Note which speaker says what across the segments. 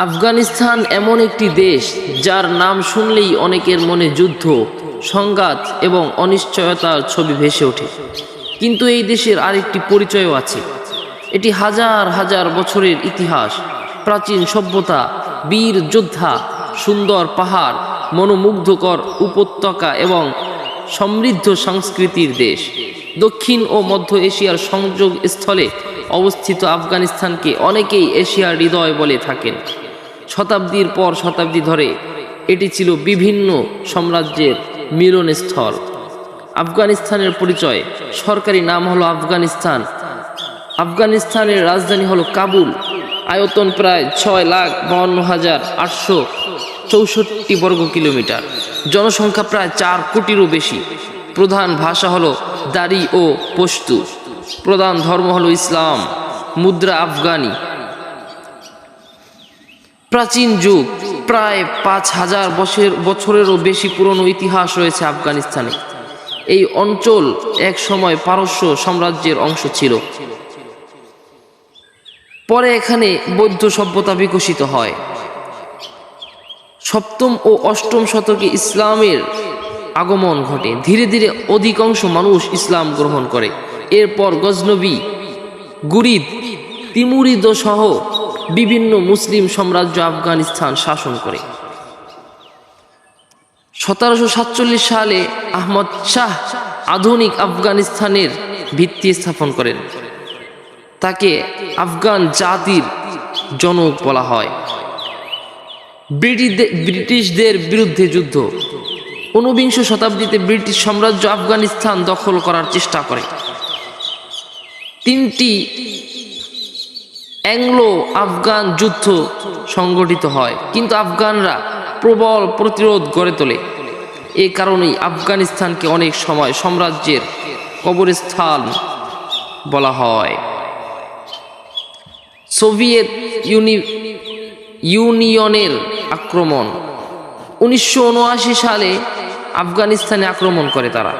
Speaker 1: আফগানিস্তান এমন একটি দেশ যার নাম শুনলেই অনেকের মনে যুদ্ধ, সংঘাত এবং অনিশ্চয়তার ছবি ভেসে ওঠে। কিন্তু এই দেশের আরেকটি পরিচয়ও আছে। এটি হাজার হাজার বছরের ইতিহাস, প্রাচীন সভ্যতা, বীর যোদ্ধা, সুন্দর পাহাড়, মনোমুগ্ধকর উপত্যকা এবং সমৃদ্ধ সংস্কৃতির দেশ। দক্ষিণ ও মধ্য এশিয়ার সংযোগ স্থলে অবস্থিত আফগানিস্তানকে অনেকেই এশিয়ার হৃদয় বলে থাকেন। শতাব্দীর পর শতাব্দী ধরে এটি ছিল বিভিন্ন সাম্রাজ্যের মিলনস্থল। আফগানিস্তানের পরিচয়: সরকারি নাম হলো আফগানিস্তান। আফগানিস্তানের রাজধানী হলো কাবুল। আয়তন প্রায় 6,52,864 বর্গ কিলোমিটার। জনসংখ্যা প্রায় 4 কোটিরও বেশি। প্রধান ভাষা হলো দারি ও পশতু। প্রধান ধর্ম হলো ইসলাম। মুদ্রা আফগানি। প্রাচীন যুগ: প্রায় 5,000 বছরেরও বেশি পুরনো ইতিহাস রয়েছে আফগানিস্তানে। এই অঞ্চল এক সময় পারস্য সাম্রাজ্যের অংশ ছিল। পরে এখানে বৌদ্ধ সভ্যতা বিকশিত হয়। 7ম ও 8ম শতকে ইসলামের আগমন ঘটে। ধীরে ধীরে অধিকাংশ মানুষ ইসলাম গ্রহণ করে। এরপর গজনবী, গুরিদ, তিমুরিদ সহ বিভিন্ন মুসলিম সাম্রাজ্য আফগানিস্তান শাসন করে। 1747 সালে আহমদ শাহ আধুনিক আফগানিস্তানের ভিত্তি স্থাপন করেন। তাকে আফগান জাতির জনক বলা হয়। ব্রিটিশদের বিরুদ্ধে যুদ্ধ: 19বিংশ শতাব্দীতে ব্রিটিশ সাম্রাজ্য আফগানিস্তান দখল করার চেষ্টা করে। 3টি অ্যাংলো আফগান যুদ্ধ সংগঠিত হয়, কিন্তু আফগানরা প্রবল প্রতিরোধ গড়ে তোলে। এ কারণেই আফগানিস্তানকে অনেক সময় সাম্রাজ্যের কবরস্থান বলা হয়। সোভিয়েত ইউনিয়নের আক্রমণ: 1979 সালে আফগানিস্তানে আক্রমণ করে তারা।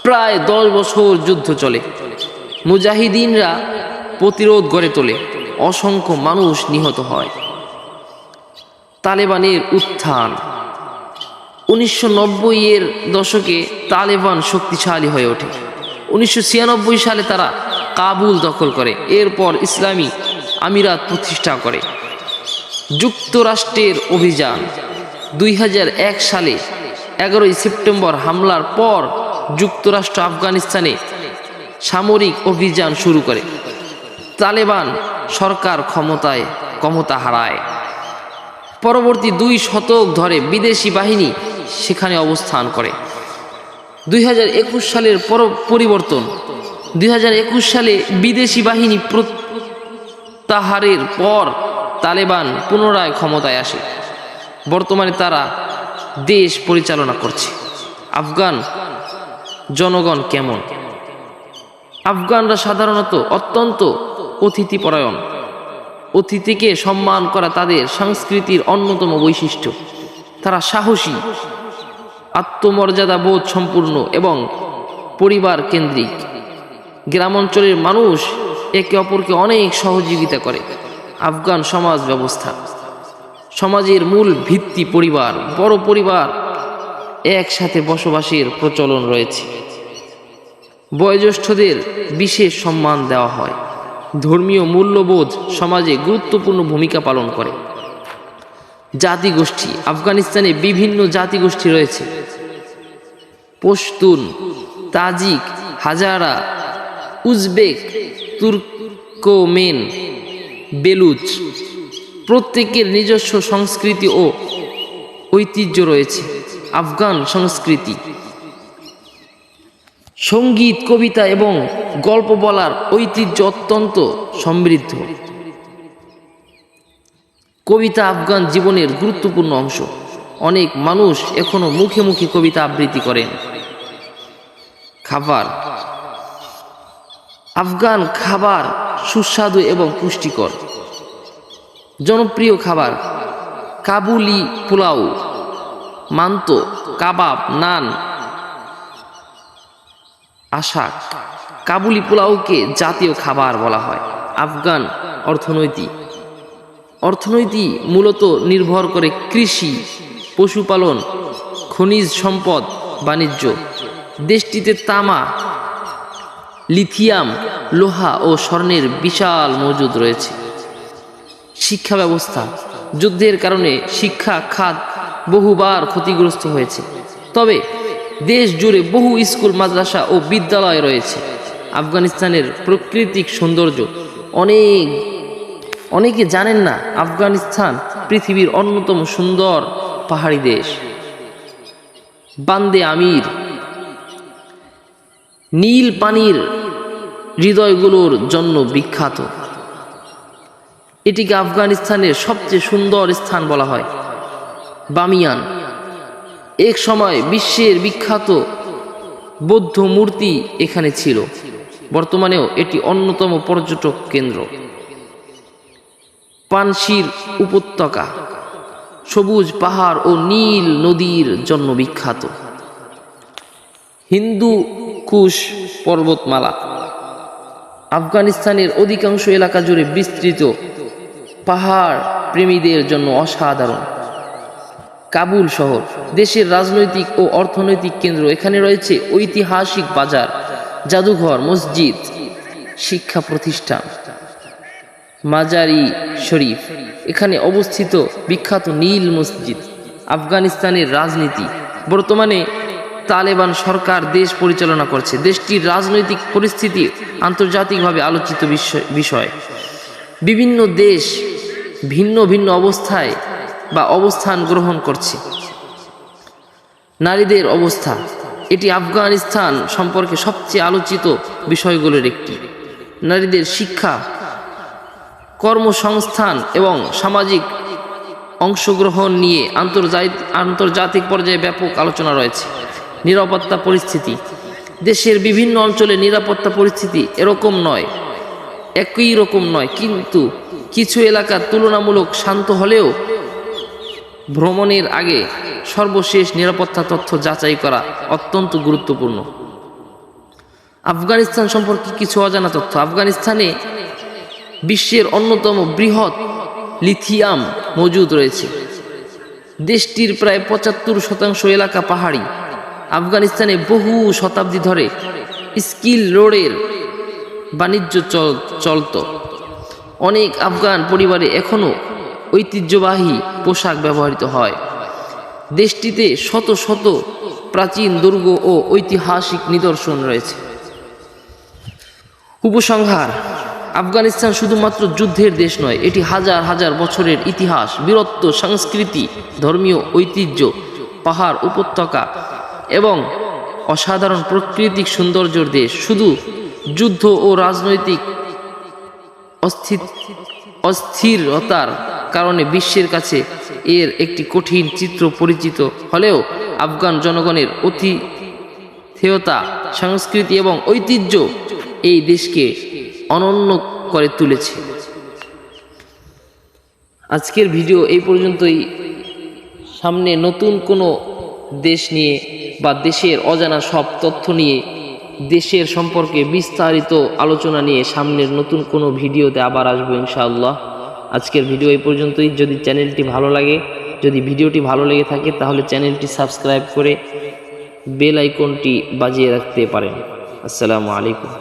Speaker 1: প্রায় 10 বছর যুদ্ধ চলে। মুজাহিদিনরা প্রতিরোধ গড়ে তোলে। অসংখ্য মানুষ নিহত হয়। তালেবানের উত্থান: 1990-এর দশকে তালেবান শক্তিশালী হয়ে ওঠে। 1996 সালে তারা কাবুল দখল করে। এরপর ইসলামী আমিরাত প্রতিষ্ঠা করে। যুক্তরাষ্ট্রের অভিযান: 2001 সালে 11ই সেপ্টেম্বর হামলার পর যুক্তরাষ্ট্র আফগানিস্তানে সামরিক অভিযান শুরু করে। তালেবান সরকার ক্ষমতা হারায়। পরবর্তী 2 শতক ধরে বিদেশি বাহিনী সেখানে অবস্থান করে। 2021 সালের পরিবর্তন: 2021 সালে বিদেশি বাহিনী প্রত্যাহারের পর তালেবান পুনরায় ক্ষমতায় আসে। বর্তমানে তারা দেশ পরিচালনা করছে। আফগান জনগণ কেমন? আফগানরা সাধারণত অত্যন্ত অতিথিপরায়ণ। অতিথিকে সম্মান করা তাদের সংস্কৃতির অন্যতম বৈশিষ্ট্য। তারা সাহসী, আত্মমর্যাদা বোধ সম্পূর্ণ এবং পরিবার কেন্দ্রিক। গ্রামাঞ্চলের মানুষ একে অপরকে অনেক সহযোগিতা করে। আফগান সমাজ ব্যবস্থা: সমাজের মূল ভিত্তি পরিবার। বড় পরিবার একসাথে বসবাসের প্রচলন রয়েছে। বয়োজ্যেষ্ঠদের বিশেষ সম্মান দেওয়া হয়। ধর্মীয় মূল্যবোধ সমাজে গুরুত্বপূর্ণ ভূমিকা পালন করে। জাতিগোষ্ঠী: আফগানিস্তানে বিভিন্ন জাতিগোষ্ঠী রয়েছে। পশতুন, তাজিক, হাজারা, উজবেক, তুর্কমেন, বেলুচ। প্রত্যেকের নিজস্ব সংস্কৃতি ও ঐতিহ্য রয়েছে। আফগান সংস্কৃতি: সঙ্গীত, কবিতা এবং গল্প বলার ঐতিহ্য অত্যন্ত সমৃদ্ধ। কবিতা আফগান জীবনের গুরুত্বপূর্ণ অংশ। অনেক মানুষ এখনো মুখে মুখে কবিতা আবৃত্তি করেন। খাবার: আফগান খাবার সুস্বাদু এবং পুষ্টিকর। জনপ্রিয় খাবার: কাবুলি পোলাও, মান্ত, কাবাব, নান, আশাক। কাবুলি পোলাওকে জাতীয় খাবার বলা হয়। আফগান অর্থনৈতিক: অর্থনীতি মূলত নির্ভর করে কৃষি, পশুপালন, খনিজ সম্পদ, বাণিজ্য। দেশটিতে তামা, লিথিয়াম, লোহা ও স্বর্ণের বিশাল মজুদ রয়েছে। শিক্ষা ব্যবস্থা, যুদ্ধের কারণে শিক্ষা খাত বহুবার ক্ষতিগ্রস্ত হয়েছে, তবে দেশ জুড়ে বহু স্কুল, মাদ্রাসা ও বিদ্যালয় রয়েছে। আফগানিস্তানের প্রাকৃতিক সৌন্দর্য অনেকে জানেন না, আফগানিস্তান পৃথিবীর অন্যতম সুন্দর পাহাড়ি দেশ। বান্দে আমির, নীল পানির হৃদয়গুলোর জন্য বিখ্যাত। এটিকে আফগানিস্তানের সবচেয়ে সুন্দর স্থান বলা হয়। বামিয়ান, এক সময় বিশ্বের বিখ্যাত বৌদ্ধ মূর্তি এখানে ছিল, বর্তমানেও এটি অন্যতম পর্যটক কেন্দ্র। পানশির উপত্যকা সবুজ পাহাড় ও নীল নদীর জন্য বিখ্যাত। হিন্দু কুশ পর্বতমালা আফগানিস্তানের অধিকাংশ এলাকা জুড়ে বিস্তৃত, পাহাড় প্রেমীদের জন্য অসাধারণ। কাবুল শহর দেশের রাজনৈতিক ও অর্থনৈতিক কেন্দ্র। এখানে রয়েছে ঐতিহাসিক বাজার, জাদুঘর, মসজিদ, শিক্ষা প্রতিষ্ঠান। মাজারি শরীফ এখানে অবস্থিত বিখ্যাত নীল মসজিদ। আফগানিস্তানের রাজনীতি, বর্তমানে তালেবান সরকার দেশ পরিচালনা করছে। দেশটির রাজনৈতিক পরিস্থিতি আন্তর্জাতিকভাবে আলোচিত বিষয়। বিভিন্ন দেশ ভিন্ন ভিন্ন অবস্থায় বা অবস্থান গ্রহণ করছে। নারীদের অবস্থা, এটি আফগানিস্তান সম্পর্কে সবচেয়ে আলোচিত বিষয়গুলোর একটি। নারীদের শিক্ষা, কর্মসংস্থান এবং সামাজিক অংশগ্রহণ নিয়ে আন্তর্জাতিক পর্যায়ে ব্যাপক আলোচনা রয়েছে। নিরাপত্তা পরিস্থিতি, দেশের বিভিন্ন অঞ্চলে নিরাপত্তা পরিস্থিতি একই রকম নয়, কিন্তু কিছু এলাকা তুলনামূলক শান্ত হলেও ভ্রমণের আগে সর্বশেষ নিরাপত্তা তথ্য যাচাই করা অত্যন্ত গুরুত্বপূর্ণ। আফগানিস্তান সম্পর্কে কিছু অজানা তথ্য। আফগানিস্তানে বিশ্বের অন্যতম বৃহৎ লিথিয়াম মজুদ রয়েছে। দেশটির প্রায় 75% এলাকা পাহাড়ি। আফগানিস্তানে বহু শতাব্দী ধরে স্কিল রোডের বাণিজ্য চলত। অনেক আফগান পরিবারে এখনও ঐতিহ্যবাহী পোশাক ব্যবহৃত হয়। দেশটিতে শত শত প্রাচীন দুর্গ ও ঐতিহাসিক নিদর্শন রয়েছে। উপসংহার, আফগানিস্তান শুধুমাত্র যুদ্ধের দেশ নয়, এটি হাজার হাজার বছরের ইতিহাস, বীরত্ব, সংস্কৃতি, ধর্মীয় ঐতিহ্য, পাহাড়, উপত্যকা এবং অসাধারণ প্রাকৃতিক সৌন্দর্যের দেশ। শুধু যুদ্ধ ও রাজনৈতিক অস্থিরতার কারণে বিশ্বের কাছে এর একটি কঠিন চিত্র পরিচিত হলেও আফগান জনগণের আতিথেয়তা, সংস্কৃতি এবং ঐতিহ্য এই দেশকে অনন্য করে তুলেছে। আজকের ভিডিও এই পর্যন্তই। সামনে নতুন কোনো দেশ নিয়ে বা দেশের অজানা সব তথ্য নিয়ে, দেশের সম্পর্কে বিস্তারিত আলোচনা নিয়ে সামনের নতুন কোনো ভিডিওতে আবার আসবো ইনশাআল্লাহ। আজকের ভিডিও এই পর্যন্তই। যদি ভিডিওটি ভালো লেগে থাকে তাহলে চ্যানেলটি সাবস্ক্রাইব করে বেল আইকনটি বাজিয়ে রাখতে পারেন। আসসালামু আলাইকুম।